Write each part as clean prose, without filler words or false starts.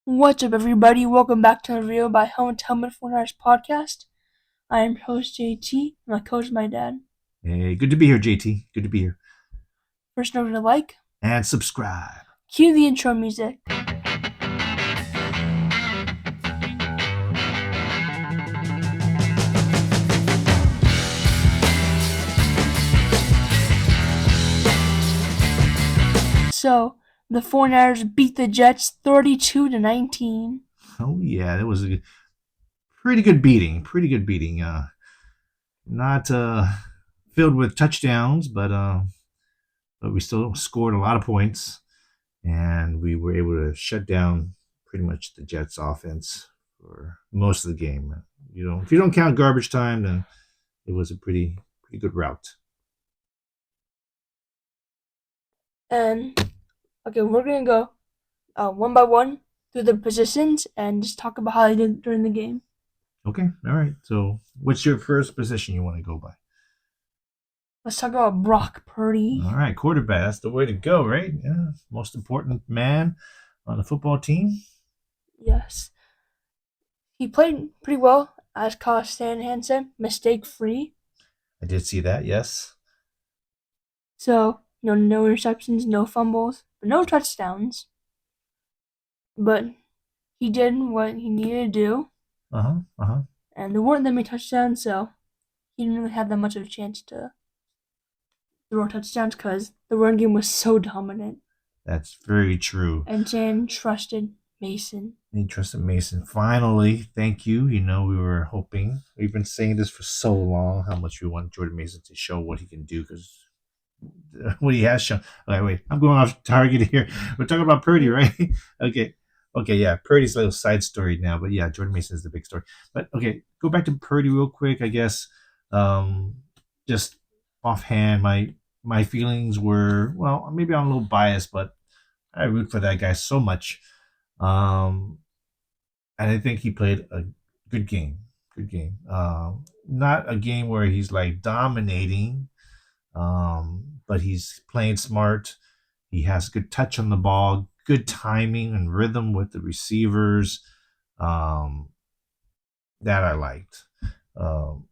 What's up, everybody? Welcome back to the Real by Helmet to Helmet 49ers podcast. I am your host, JT. My coach is my dad. Hey, good to be here, JT. Good to be here. First, note to like, And subscribe. cue the intro music. So, the 49ers beat the Jets 32-19. Oh, yeah, that was a pretty good beating. Pretty good beating. Not filled with touchdowns, but we still scored a lot of points, and we were able to shut down pretty much the Jets' offense for most of the game. If you don't count garbage time, then it was a pretty good route. And, okay, we're going to go one by one through the positions and just talk about how they did during the game. Okay, all right. So, what's your first position you want to go by? Let's talk about Brock Purdy. All right, quarterback. That's the way to go, right? Yeah, most important man on the football team. Yes. He played pretty well, as Kyle Shanahan said, mistake-free. I did see that. Yes. So, no interceptions, no fumbles, but no touchdowns. But he did what he needed to do, and there weren't that many touchdowns, so he didn't really have that much of a chance to throw touchdowns because the run game was so dominant. That's very true. And Jan trusted Mason. He trusted Mason. Finally, thank you. We were hoping. We've been saying this for so long how much we want Jordan Mason to show what he can do because what he has shown. Okay, wait. I'm going off target here. We're talking about Purdy, right? Okay. Okay, yeah. Purdy's a little side story now, but yeah, Jordan Mason is the big story. But okay, go back to Purdy real quick, I guess. Just offhand, my feelings were, well, maybe I'm a little biased, but I root for that guy so much. Um, and I think he played a good game. Good game. Not a game where he's like dominating, but he's playing smart. He has good touch on the ball, good timing and rhythm with the receivers. Um, that I liked. Um,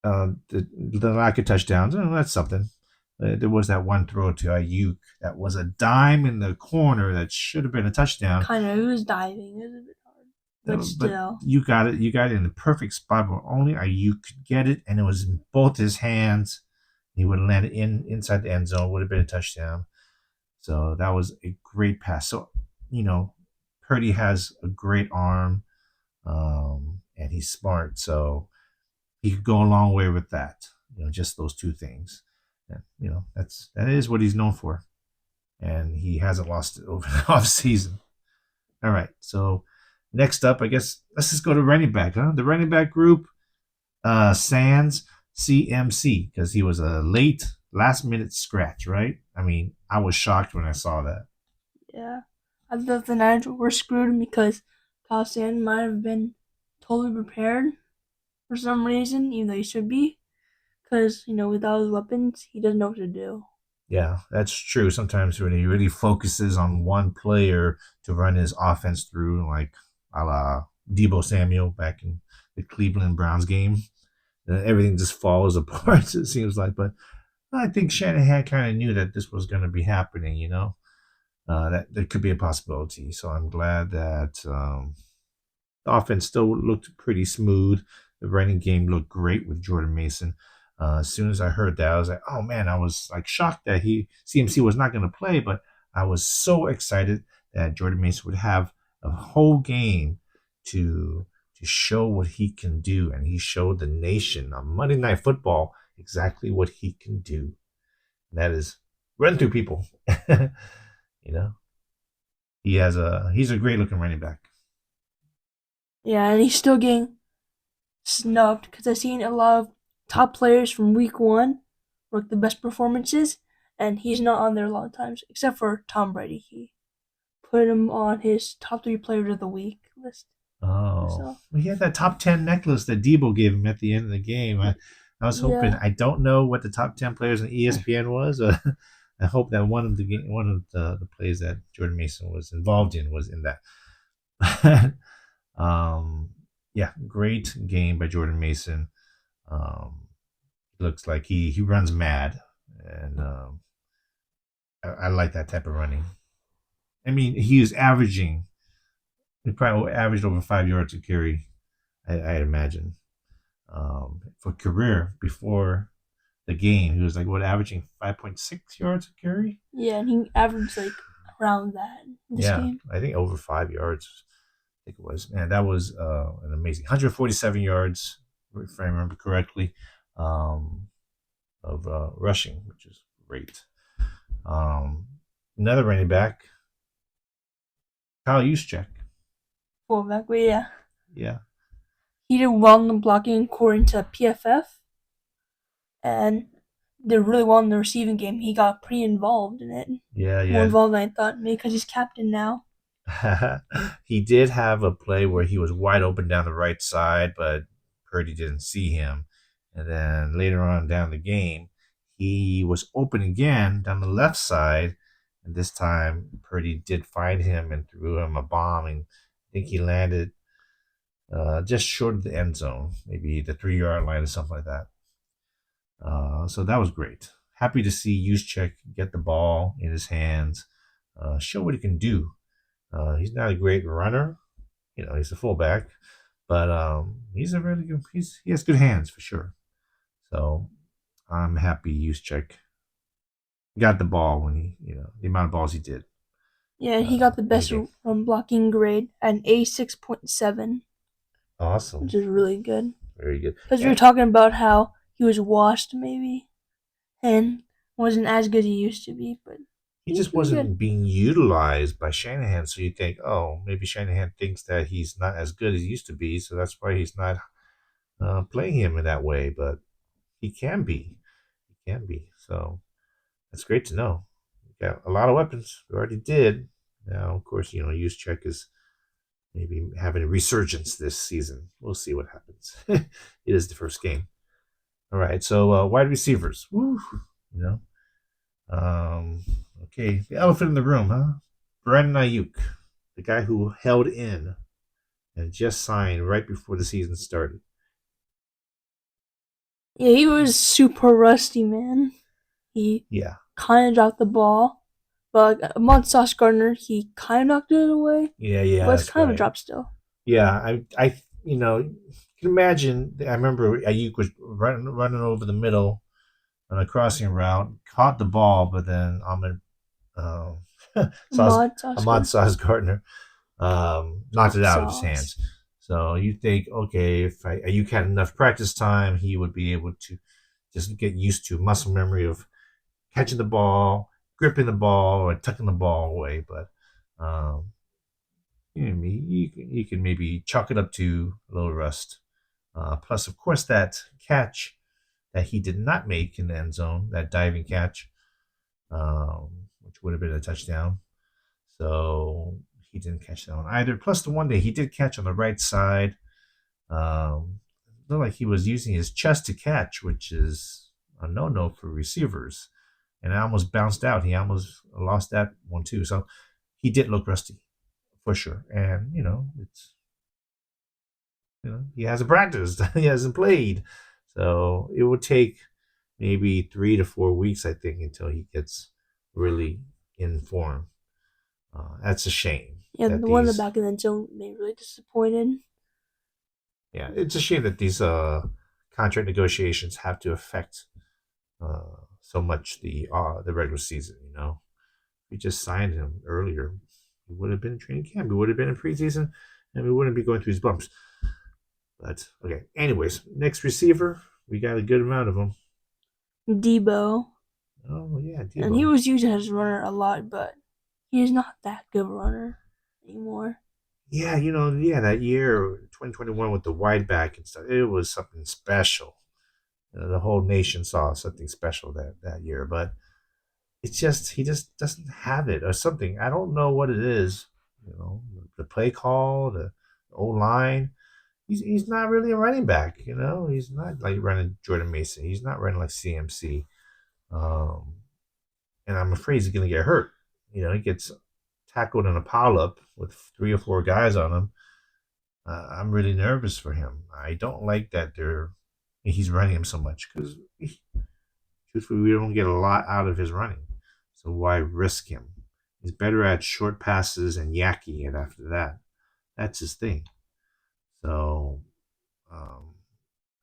the lack of touchdowns, that's something. There was that one throw to Ayuk that was a dime in the corner that should have been a touchdown. Kind of, it was diving. It was a bit hard. But still. You got it. You got it in the perfect spot where only Ayuk could get it, and it was in both his hands. He would have landed inside the end zone. Would have been a touchdown. So that was a great pass. So, Purdy has a great arm, and he's smart. So he could go a long way with that. Just those two things. And, that is what he's known for. And he hasn't lost it over the off season. All right. So next up, I guess let's just go to running back, huh? The running back group, Sans CMC, because he was a last minute scratch, right? I mean, I was shocked when I saw that. Yeah. I thought the Niners were screwed because Kyle Shanahan might have been totally prepared for some reason, even though he should be. Because, without his weapons, he doesn't know what to do. Yeah, that's true. Sometimes when he really focuses on one player to run his offense through, like a la Deebo Samuel back in the Cleveland Browns game, everything just falls apart, it seems like. But I think Shanahan kind of knew that this was going to be happening, that there could be a possibility. So I'm glad that the offense still looked pretty smooth. The running game looked great with Jordan Mason. As soon as I heard that, I was like, oh man, I was like shocked that CMC was not going to play, but I was so excited that Jordan Mason would have a whole game to show what he can do. And he showed the nation on Monday Night Football exactly what he can do. And that is run through people. He's a great looking running back. Yeah, and he's still getting snubbed because I've seen a lot of top players from week one work the best performances, and he's not on there a lot of times, except for Tom Brady. He put him on his top 3 players of the week list. Oh, he had that top 10 necklace that Deebo gave him at the end of the game. I was hoping. I don't know what the top 10 players in ESPN was, I hope that one of the plays that Jordan Mason was involved in was in that. um, yeah, great game by Jordan Mason. Um, looks like he runs mad, and I like that type of running. I mean, he was averaging. He probably averaged over 5 yards a carry. I imagine for career before the game, he was like what averaging 5.6 yards a carry. Yeah, and he averaged like around that this game. I think over 5 yards. I think it was. Man, that was an amazing 147 yards, if I remember correctly, of rushing, which is great. Another running back, Kyle Juszczyk. Fullback, but yeah. Yeah. He did well in the blocking according to PFF, and did really well in the receiving game. He got pretty involved in it. Yeah. More involved than I thought, maybe because he's captain now. He did have a play where he was wide open down the right side, but Purdy didn't see him. And then later on down the game, he was open again down the left side. And this time, Purdy did find him and threw him a bomb. And I think he landed just short of the end zone, maybe the 3 yard line or something like that. So that was great. Happy to see Juszczyk get the ball in his hands, show what he can do. He's not a great runner, he's a fullback, but he's a really good. He has good hands for sure. So I'm happy Juszczyk got the ball when the amount of balls he did. Yeah, he got the best run blocking grade at an A6.7. Awesome. Which is really good. Very good. Because we were talking about how he was washed maybe and wasn't as good as he used to be, but he just wasn't being utilized by Shanahan. So you think, oh, maybe Shanahan thinks that he's not as good as he used to be, so that's why he's not playing him in that way. But he can be. He can be. So that's great to know. We got a lot of weapons. We already did. Now, of course, Juszczyk is maybe having a resurgence this season. We'll see what happens. It is the first game. All right, so wide receivers. Woo, okay, the elephant in the room, huh? Brandon Ayuk, the guy who held in and just signed right before the season started. Yeah, he was super rusty, man. He kind of dropped the ball, but among Sauce Gardner, he kind of knocked it away. Yeah. But it's kind of a drop still. Yeah, I you can imagine. I remember Ayuk was running over the middle on a crossing route, caught the ball, but then Ahmad Sauce Gardner knocked it out of his hands. So you think, okay, if Ayuk had enough practice time, he would be able to just get used to muscle memory of catching the ball, gripping the ball, or tucking the ball away. But you can maybe chalk it up to a little rust. Plus, of course, that catch that he did not make in the end zone, that diving catch, which would have been a touchdown. So he didn't catch that one either. Plus, the one that he did catch on the right side, looked like he was using his chest to catch, which is a no-no for receivers. And it almost bounced out. He almost lost that one too. So he did look rusty, for sure. And it's he hasn't practiced. He hasn't played. So it would take maybe 3 to 4 weeks, I think, until he gets really in form. That's a shame. Yeah, the one in the back of the end zone made me really disappointed. Yeah, it's a shame that these contract negotiations have to affect so much the regular season. If we just signed him earlier, he would have been in training camp. He would have been in preseason, and we wouldn't be going through these bumps. But okay. Anyways, next receiver, we got a good amount of them. Debo. Oh yeah, Debo. And he was used as a runner a lot, but he's not that good of a runner anymore. Yeah, that year, 2021, with the wide back and stuff, it was something special. The whole nation saw something special that year, but it's just he just doesn't have it or something. I don't know what it is. The play call, the O-line. He's not really a running back. He's not like running Jordan Mason. He's not running like CMC. and I'm afraid he's going to get hurt. He gets tackled in a pileup with 3 or 4 guys on him. I'm really nervous for him. I don't like that he's running him so much because truthfully we don't get a lot out of his running. So why risk him? He's better at short passes and yakking it after that. That's his thing. So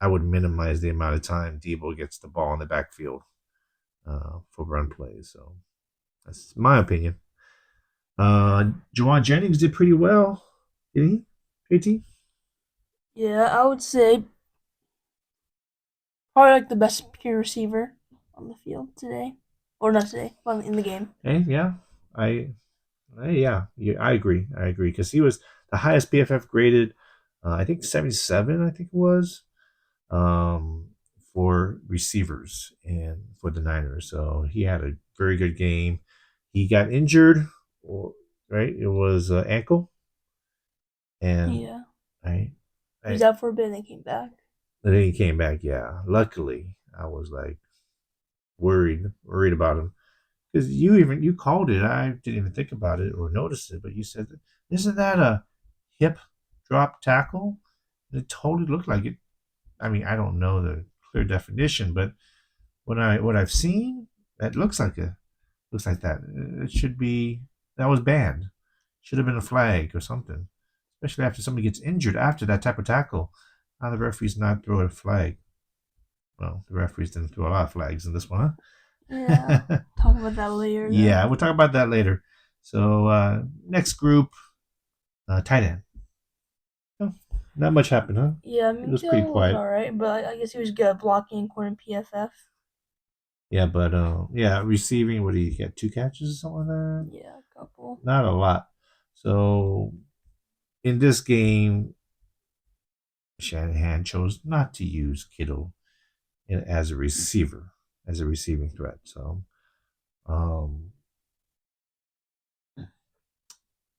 I would minimize the amount of time Debo gets the ball in the backfield for run plays. So that's my opinion. Juwan Jennings did pretty well, didn't he? JT? Yeah, I would say probably like the best pure receiver on the field today, or not today, but in the game. Hey, yeah, I agree. I agree because he was the highest PFF graded. I think 77. I think it was for receivers and for the Niners. So he had a very good game. He got injured, right? It was ankle, and Yeah, right, he was out for a bit and then came back. and then he came back. Yeah, luckily I was like worried about him because you called it. I didn't even think about it or notice it, but you said, "Isn't that a hip drop tackle?" It totally looked like it. I mean, I don't know the clear definition, but what I've seen, that looks like that. It should be that was banned. Should have been a flag or something, especially after somebody gets injured after that type of tackle. How the referees not throw a flag? Well, the referees didn't throw a lot of flags in this one, huh? Yeah, talk about that later. Yeah, we'll talk about that later. So next group, tight end. Oh, not much happened, huh? Yeah, it was pretty quiet. All right, but I guess he was good at blocking according to PFF. Yeah, but receiving. What do you get? 2 catches or something like that? Yeah, a couple. Not a lot. So in this game, Shanahan chose not to use Kittle as a receiver, as a receiving threat. So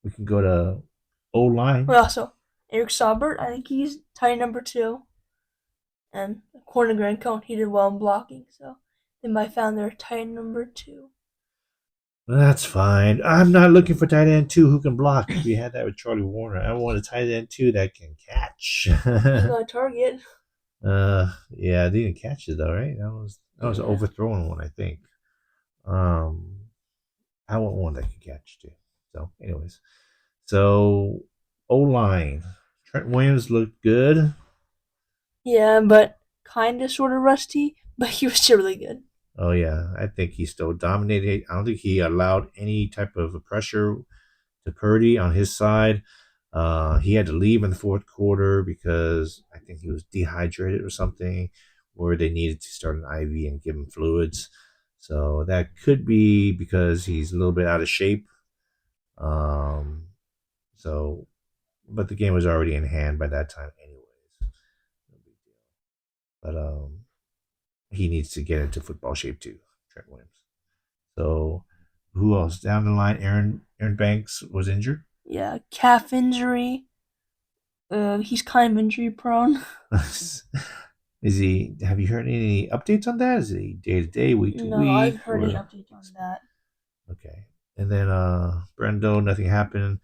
we can go to O-line. Well, so Eric Saubert, I think he's tight number 2. And according to Grant Cohn, he did well in blocking. So they might found their tight number 2. That's fine. I'm not looking for tight end 2 who can block. We had that with Charlie Warner. I want a tight end 2 that can catch. He's got a target. Yeah, they didn't catch it though, right? That was an overthrown one, I think. I want one that can catch too. So, anyways, O-line. Trent Williams looked good. Yeah, but kind of sort of rusty, but he was still really good. Oh yeah, I think he still dominated. I don't think he allowed any type of pressure to Purdy on his side. He had to leave in the 4th quarter because I think he was dehydrated or something, or they needed to start an IV and give him fluids. So that could be because he's a little bit out of shape. But the game was already in hand by that time, anyways. No big deal. But he needs to get into football shape too, Trent Williams. So who else down the line? Aaron Banks was injured. Yeah, calf injury. He's kind of injury prone. Is he? Have you heard any updates on that? Is he day to day, week to week? No, I've heard any updates on that. Okay, and then Brendo, nothing happened.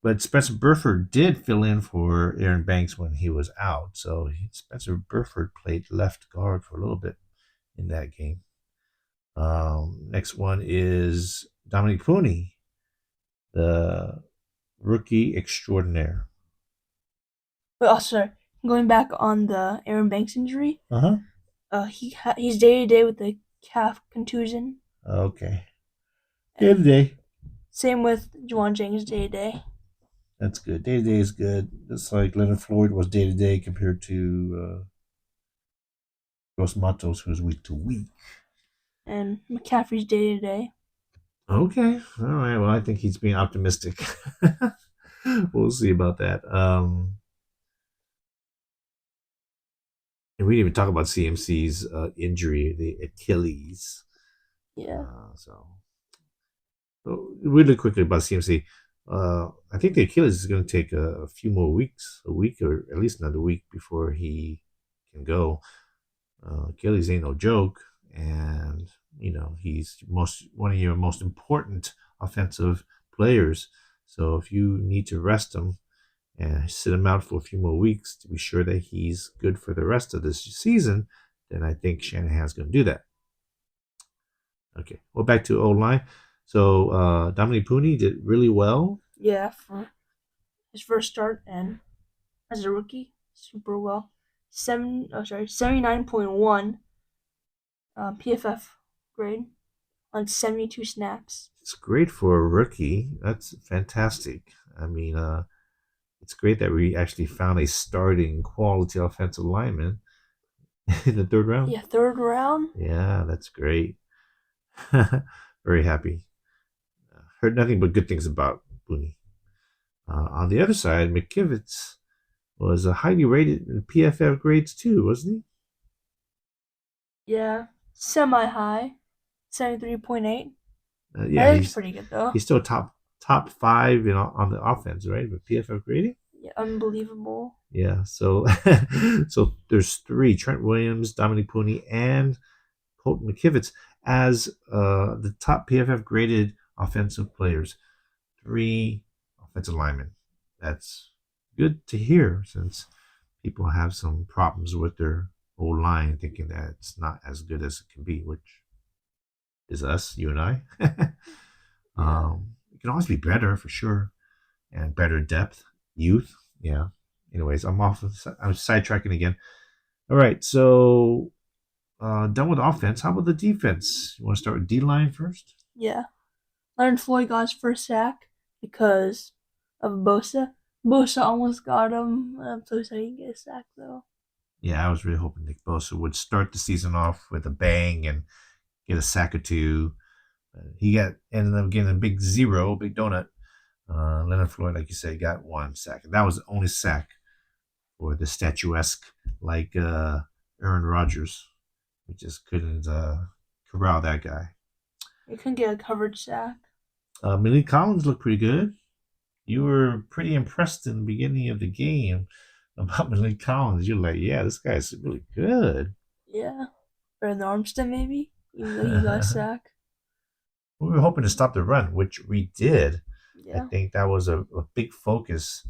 But Spencer Burford did fill in for Aaron Banks when he was out. So Spencer Burford played left guard for a little bit in that game. Next one is Dominic Puni, the rookie extraordinaire. But also, going back on the Aaron Banks injury. He's day to day with the calf contusion. Okay. Day to day. Same with Juwan Jennings day to day. That's good. Day to day is good. It's like Leonard Floyd was day to day compared to Dos Matos, who's week to week. And McCaffrey's day to day. Okay. All right. Well, I think he's being optimistic. We'll see about that. And we didn't even talk about CMC's injury, the Achilles. Yeah. So really quickly about CMC. I think the Achilles is going to take a few more weeks, a week or at least another week before he can go. Achilles ain't no joke, and he's one of your most important offensive players. So if you need to rest him and sit him out for a few more weeks to be sure that he's good for the rest of this season, then I think Shanahan's going to do that. Okay, well, back to O-line. So Dominic Puni did really well. Yeah, for his first start and as a rookie, super well. 79.1 PFF grade on 72 snaps. It's great for a rookie. That's fantastic. I mean, it's great that we actually found a starting quality offensive lineman in the third round. Yeah, third round. Yeah, that's great. Very happy. Heard nothing but good things about Booney. On the other side, McKivitz was highly rated in PFF grades too, wasn't he? Yeah, semi-high, 73.8. Yeah, he's pretty good though. He's still top 5 on the offense, right? With PFF grading. Yeah, unbelievable. Yeah, so so there's 3: Trent Williams, Dominic Puni, and Colton McKivitz as the top PFF graded offensive players. 3 offensive linemen. That's good to hear, since people have some problems with their old line, thinking that it's not as good as it can be, which is us, you and I. It can always be better for sure, and better depth, youth. Yeah. Anyways, I'm sidetracking again. All right, so done with offense. How about the defense? You want to start with D-line first? Yeah. Leonard Floyd got his first sack because of Bosa. Bosa almost got him. I'm so sorry he didn't get a sack though. Yeah, I was really hoping Nick Bosa would start the season off with a bang and get a sack or two. He ended up getting a big donut. Leonard Floyd, like you said, got 1 sack. And that was the only sack for the statuesque, like Aaron Rodgers. We just couldn't corral that guy. He couldn't get a coverage sack. Malik Collins looked pretty good. You were pretty impressed in the beginning of the game about Malik Collins. You're like, yeah, this guy's really good. Yeah. Better than Armstead, maybe, even though he got a sack. We were hoping to stop the run, which we did. Yeah. I think that was a big focus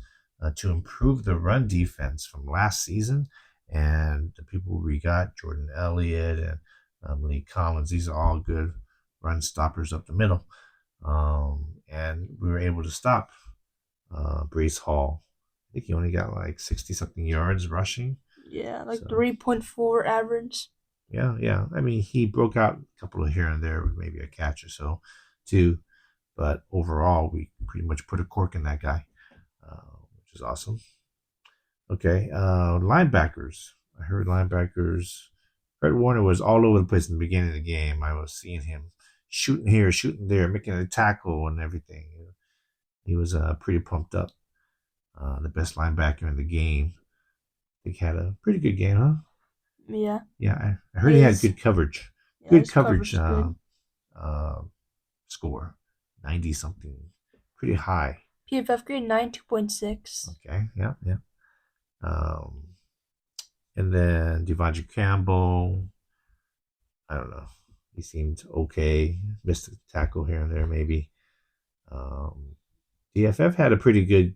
to improve the run defense from last season. And the people we got, Jordan Elliott and Malik Collins, these are all good run stoppers up the middle. And we were able to stop Breece Hall. I think he only got like 60-something yards rushing. Yeah, like 3.4 average. Yeah. I mean, he broke out a couple of here and there with maybe a catch or so, too. But overall, we pretty much put a cork in that guy, which is awesome. Okay, linebackers. I heard linebackers. Fred Warner was all over the place in the beginning of the game. I was seeing him shooting here, shooting there, making a tackle and everything. He was pretty pumped up. The best linebacker in the game. I think he had a pretty good game, huh? Yeah. Yeah, I heard he had good coverage. Yeah, good coverage score. 90-something. Pretty high. PFF grade 92.6. Okay, yeah. And then Devondre Campbell, I don't know. He seemed okay. Missed a tackle here and there, maybe. DFF had a pretty good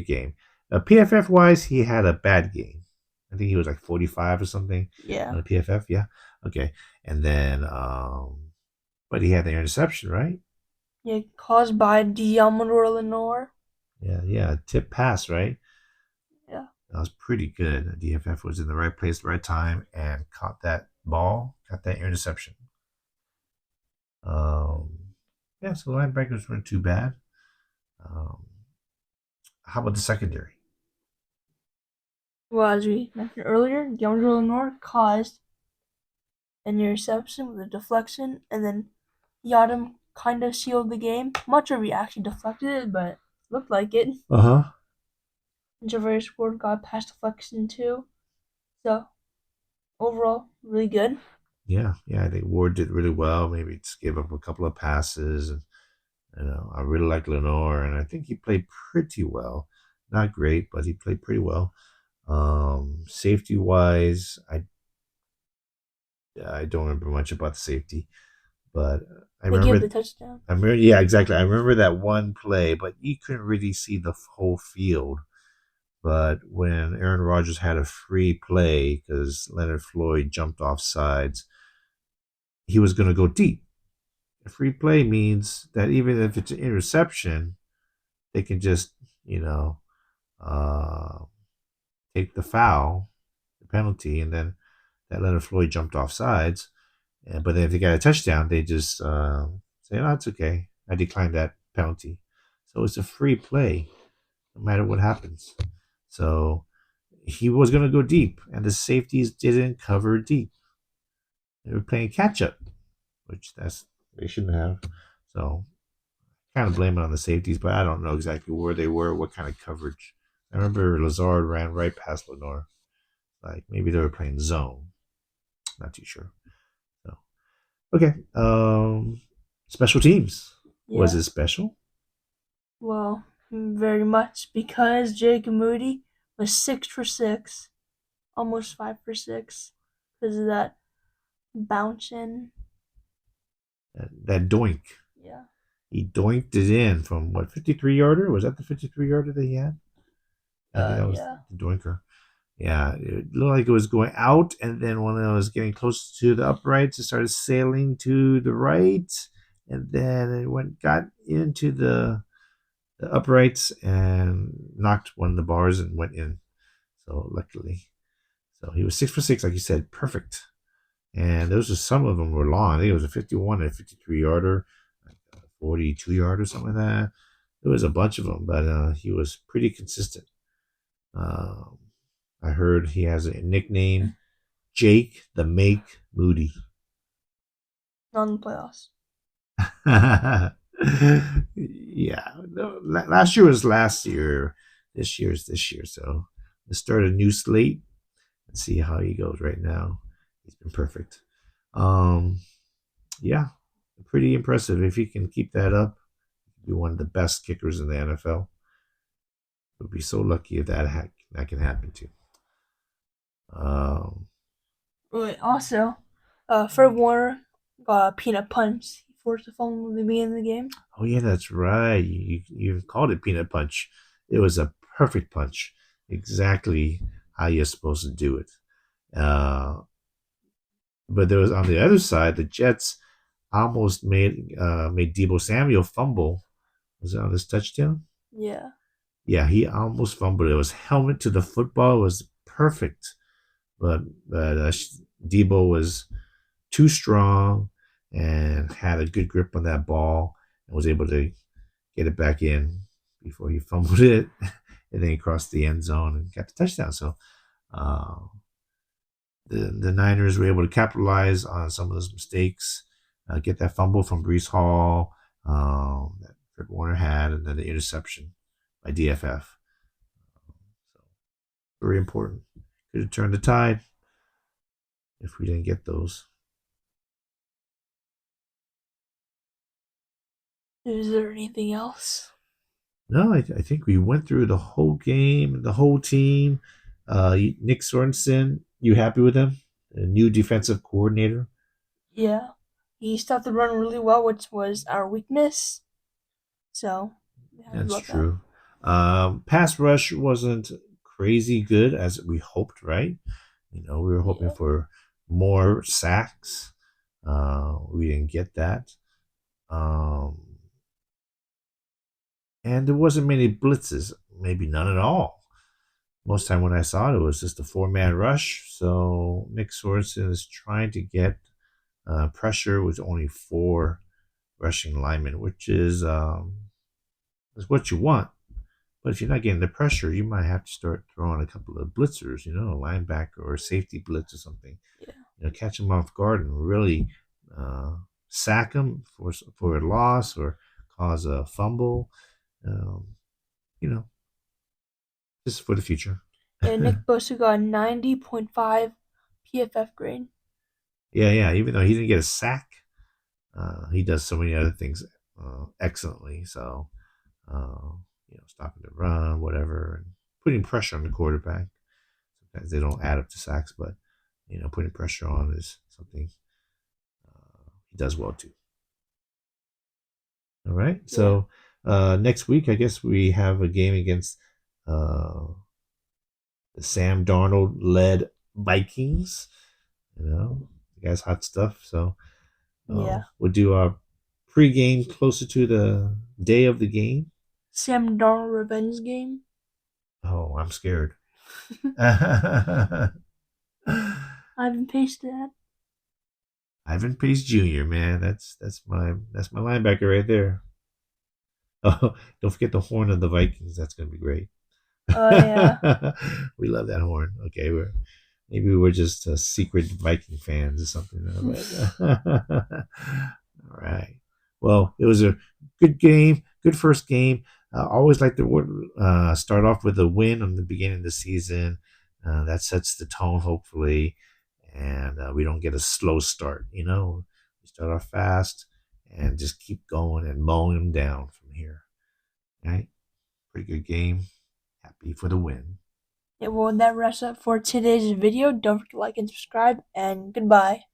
game. PFF wise, he had a bad game. I think he was like 45 or something. Yeah. On the PFF, yeah. Okay. And then, but he had the interception, right? Yeah, caused by Deommodore Lenoir. Yeah. Tip pass, right? Yeah. That was pretty good. DFF was in the right place, the right time, and caught that ball, got that interception. Yeah, so the linebackers weren't too bad. How about the secondary? Well, as we mentioned earlier, Deommodore Lenoir caused an interception with a deflection, and then Yadam kind of sealed the game. Much of it actually deflected it, but looked like it. Uh-huh. And Javarius Ward got past deflection too. So, overall, really good. Yeah, I think Ward did really well. Maybe just gave up a couple of passes. And, I really like Lenoir, and I think he played pretty well. Not great, but he played pretty well. Safety-wise, I don't remember much about the safety, but I They gave remember. the touchdown. I remember, yeah, exactly. I remember that one play, but you couldn't really see the whole field. But when Aaron Rodgers had a free play because Leonard Floyd jumped off sides, he was going to go deep. A free play means that even if it's an interception, they can just, you know, uh, take the foul, the penalty, and then that Leonard Floyd jumped off sides. But then if they got a touchdown, they just say, "Oh, it's okay. I declined that penalty." So it's a free play, no matter what happens. So he was going to go deep, and the safeties didn't cover deep. They were playing catch up, which they shouldn't have. So kind of blame it on the safeties, but I don't know exactly where they were, what kind of coverage. I remember Lazard ran right past Lenore. Like maybe they were playing zone. Not too sure. So okay. Special teams. Was Yeah. it special? Well, very much because Jake Moody was 6 for 6, almost 5 for 6, because of that bouncing. That doink. Yeah. He doinked it in from what 53 yarder? Was that the 53 yarder that he had? I think that was Yeah. the doinker. Yeah, it looked like it was going out, and then when it was getting close to the uprights, it started sailing to the right, and then it got into the uprights and knocked one of the bars and went in. So luckily, so he was 6 for 6, like you said, perfect. And those are some of them were long. I think it was a 51 and a 53 yarder, like a 42 yarder, something like that. There was a bunch of them, but he was pretty consistent. Um, I heard he has a nickname, Jake the Make Moody. Not in the playoffs. Yeah, no, last year was last year. This year is this year. So let's start a new slate and see how he goes right now. He's been perfect. Um, yeah, pretty impressive. If he can keep that up, be one of the best kickers in the NFL. Would be so lucky if that can happen to. Um, But also, Fred Warner got a peanut punch. He forced a fumble at the beginning of the game. oh yeah, that's right. You called it peanut punch. It was a perfect punch, exactly how you're supposed to do it. Uh, but there was on the other side, the Jets almost made Debo Samuel fumble. Was it on this touchdown? Yeah. Yeah, he almost fumbled. It was helmet to the football. It was perfect, but Debo was too strong and had a good grip on that ball and was able to get it back in before he fumbled it, and then he crossed the end zone and got the touchdown. So uh, the Niners were able to capitalize on some of those mistakes, get that fumble from Brees Hall that Fred Warner had, and then the interception by DFF. So very important. Could have turned the tide if we didn't get those. Is there anything else? No, I think we went through the whole game, the whole team. Nick Sorensen, you happy with him? A new defensive coordinator. Yeah. He stopped the run really well, which was our weakness. So, happy That's about that. true. Pass rush wasn't crazy good as we hoped, right? We were hoping Yeah. for more sacks. We didn't get that. Um, and there wasn't many blitzes, maybe none at all. Most time when I saw it, it was just a four-man rush. So Nick Sorensen is trying to get pressure with only four rushing linemen, which is what you want. But if you're not getting the pressure, you might have to start throwing a couple of blitzers, a linebacker or a safety blitz or something. Yeah. Catch them off guard and really sack them for a loss or cause a fumble. Um, you know, just for the future. And Nick Bosa got a 90.5 PFF grade. Yeah. Even though he didn't get a sack, he does so many other things excellently. So, stopping the run, whatever, and putting pressure on the quarterback. Sometimes they don't add up to sacks, but putting pressure on is something he does well too. All right. Yeah. So next week, I guess we have a game against the Sam Darnold led Vikings. The guy's hot stuff. So Yeah. we'll do our pregame closer to the day of the game. Sam Darnold revenge game. Oh, I'm scared. Ivan Pace that. Ivan Pace Jr., man, that's my linebacker right there. Oh, don't forget the horn of the Vikings. That's gonna be great. Oh yeah. We love that horn. Okay, maybe we're just secret Viking fans or something. All right. Well, it was a good game, good first game. Always like to start off with a win on the beginning of the season. That sets the tone, hopefully, and we don't get a slow start. We start off fast and just keep going and mowing them down from here. Right? Pretty good game. Happy for the win. Yeah, well, that wraps up for today's video. Don't forget to like and subscribe, and goodbye.